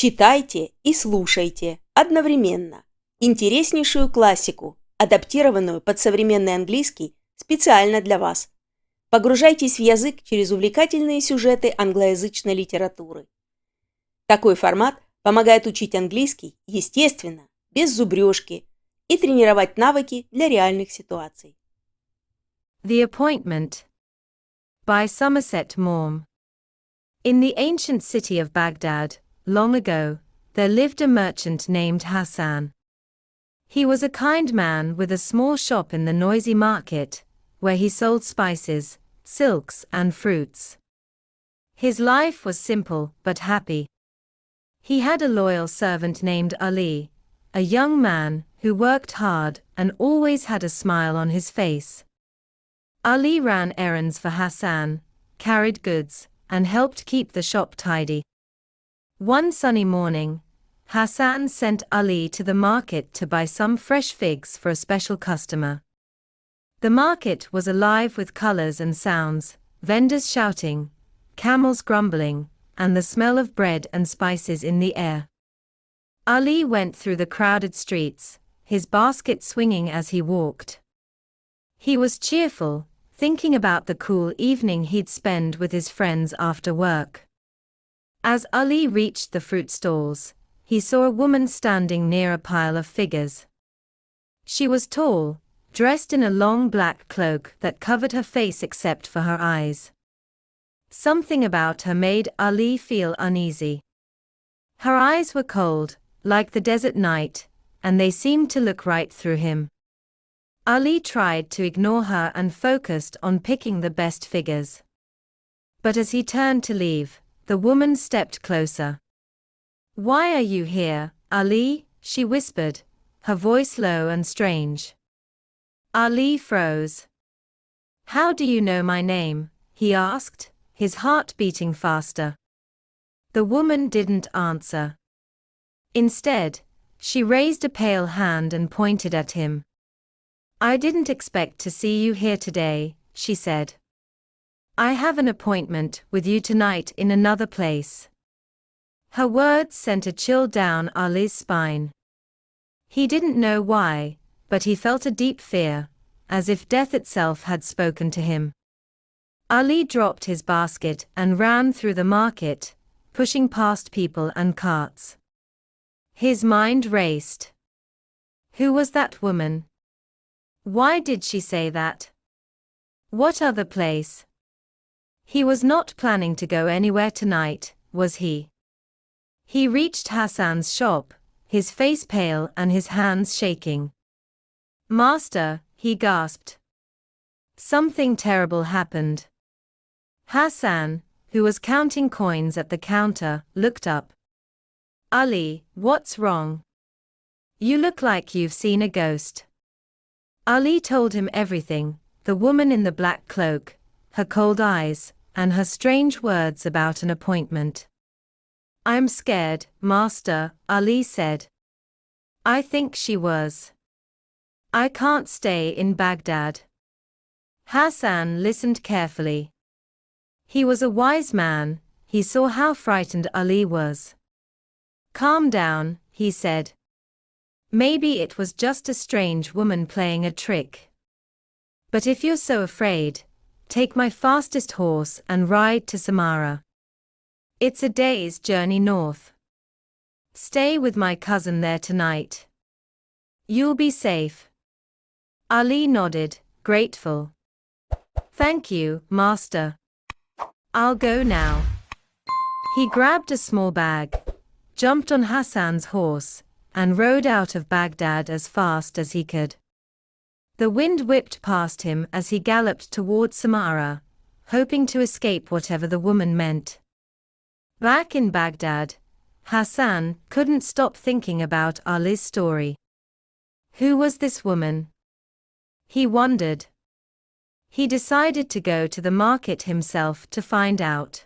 Читайте и слушайте одновременно интереснейшую классику, адаптированную под современный английский специально для вас. Погружайтесь в язык через увлекательные сюжеты англоязычной литературы. Такой формат помогает учить английский естественно, без зубрежки и тренировать навыки для реальных ситуаций. The Appointment by Somerset Moëma. In the ancient city of Baghdad, long ago, there lived a merchant named Hassan. He was a kind man with a small shop in the noisy market, where he sold spices, silks, and fruits. His life was simple but happy. He had a loyal servant named Ali, a young man who worked hard and always had a smile on his face. Ali ran errands for Hassan, carried goods, and helped keep the shop tidy. One sunny morning, Hassan sent Ali to the market to buy some fresh figs for a special customer. The market was alive with colors and sounds, vendors shouting, camels grumbling, and the smell of bread and spices in the air. Ali went through the crowded streets, his basket swinging as he walked. He was cheerful, thinking about the cool evening he'd spend with his friends after work. As Ali reached the fruit stalls, he saw a woman standing near a pile of figures. She was tall, dressed in a long black cloak that covered her face except for her eyes. Something about her made Ali feel uneasy. Her eyes were cold, like the desert night, and they seemed to look right through him. Ali tried to ignore her and focused on picking the best figures. But as he turned to leave, the woman stepped closer. "Why are you here, Ali?" she whispered, her voice low and strange. Ali froze. "How do you know my name?" he asked, his heart beating faster. The woman didn't answer. Instead, she raised a pale hand and pointed at him. "I didn't expect to see you here today," she said. "I have an appointment with you tonight in another place." Her words sent a chill down Ali's spine. He didn't know why, but he felt a deep fear, as if death itself had spoken to him. Ali dropped his basket and ran through the market, pushing past people and carts. His mind raced. Who was that woman? Why did she say that? What other place? He was not planning to go anywhere tonight, was he? He reached Hassan's shop, his face pale and his hands shaking. "Master," he gasped. Something terrible happened. Hassan, who was counting coins at the counter, looked up. "Ali, what's wrong? You look like you've seen a ghost." Ali told him everything, the woman in the black cloak, her cold eyes, and her strange words about an appointment. "I'm scared, Master," Ali said. "I think she was. I can't stay in Baghdad." Hassan listened carefully. He was a wise man, he saw how frightened Ali was. "Calm down," he said. "Maybe it was just a strange woman playing a trick. But if you're so afraid, take my fastest horse and ride to Samarra. It's a day's journey north. Stay with my cousin there tonight. You'll be safe." Ali nodded, grateful. "Thank you, Master. I'll go now." He grabbed a small bag, jumped on Hassan's horse, and rode out of Baghdad as fast as he could. The wind whipped past him as he galloped toward Samarra, hoping to escape whatever the woman meant. Back in Baghdad, Hassan couldn't stop thinking about Ali's story. Who was this woman? He wondered. He decided to go to the market himself to find out.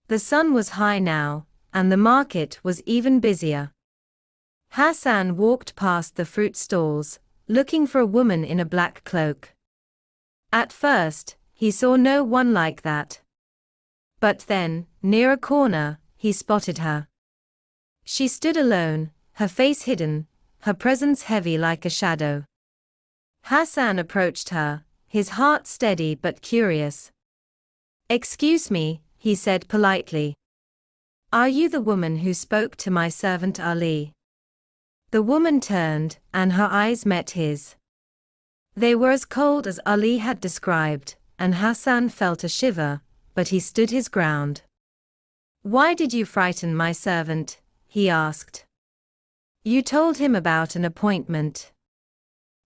The sun was high now, and the market was even busier. Hassan walked past the fruit stalls, looking for a woman in a black cloak. At first, he saw no one like that. But then, near a corner, he spotted her. She stood alone, her face hidden, her presence heavy like a shadow. Hassan approached her, his heart steady but curious. "Excuse me," he said politely. "Are you the woman who spoke to my servant Ali?" The woman turned, and her eyes met his. They were as cold as Ali had described, and Hassan felt a shiver, but he stood his ground. "Why did you frighten my servant?" he asked. "You told him about an appointment.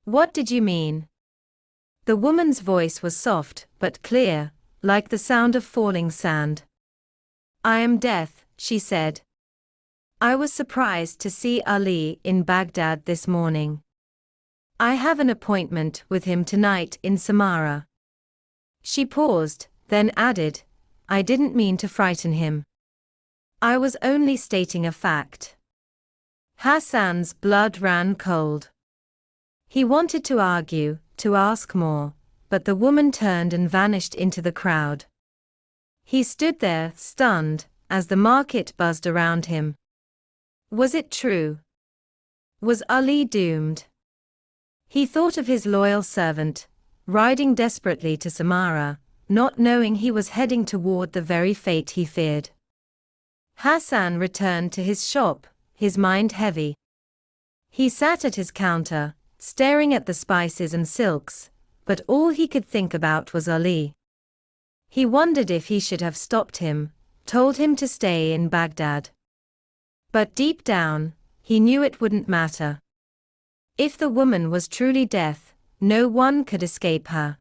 What did you mean?" The woman's voice was soft but clear, like the sound of falling sand. "I am deaf," she said. "I was surprised to see Ali in Baghdad this morning. I have an appointment with him tonight in Samarra." She paused, then added, "I didn't mean to frighten him. I was only stating a fact." Hassan's blood ran cold. He wanted to argue, to ask more, but the woman turned and vanished into the crowd. He stood there, stunned, as the market buzzed around him. Was it true? Was Ali doomed? He thought of his loyal servant, riding desperately to Samarra, not knowing he was heading toward the very fate he feared. Hassan returned to his shop, his mind heavy. He sat at his counter, staring at the spices and silks, but all he could think about was Ali. He wondered if he should have stopped him, told him to stay in Baghdad. But deep down, he knew it wouldn't matter. If the woman was truly deaf, no one could escape her.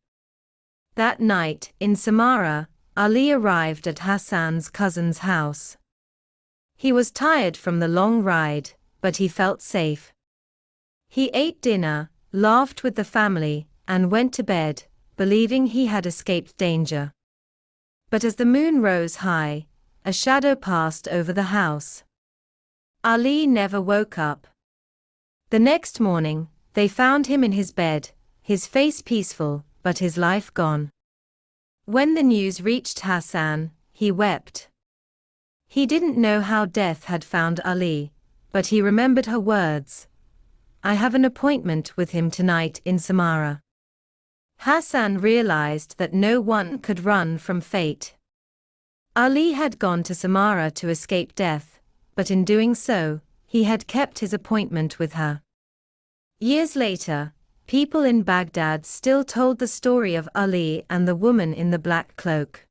That night, in Samarra, Ali arrived at Hassan's cousin's house. He was tired from the long ride, but he felt safe. He ate dinner, laughed with the family, and went to bed, believing he had escaped danger. But as the moon rose high, a shadow passed over the house. Ali never woke up. The next morning, they found him in his bed, his face peaceful, but his life gone. When the news reached Hassan, he wept. He didn't know how death had found Ali, but he remembered her words. "I have an appointment with him tonight in Samarra." Hassan realized that no one could run from fate. Ali had gone to Samarra to escape death, but in doing so, he had kept his appointment with her. Years later, people in Baghdad still told the story of Ali and the woman in the black cloak.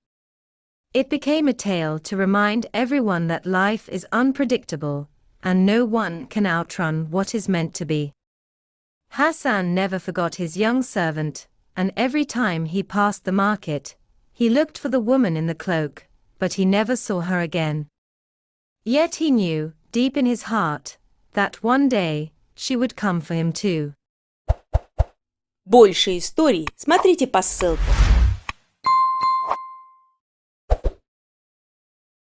It became a tale to remind everyone that life is unpredictable, and no one can outrun what is meant to be. Hassan never forgot his young servant, and every time he passed the market, he looked for the woman in the cloak, but he never saw her again. Yet he knew, deep in his heart, that one day, she would come for him too. Больше историй смотрите по ссылкам.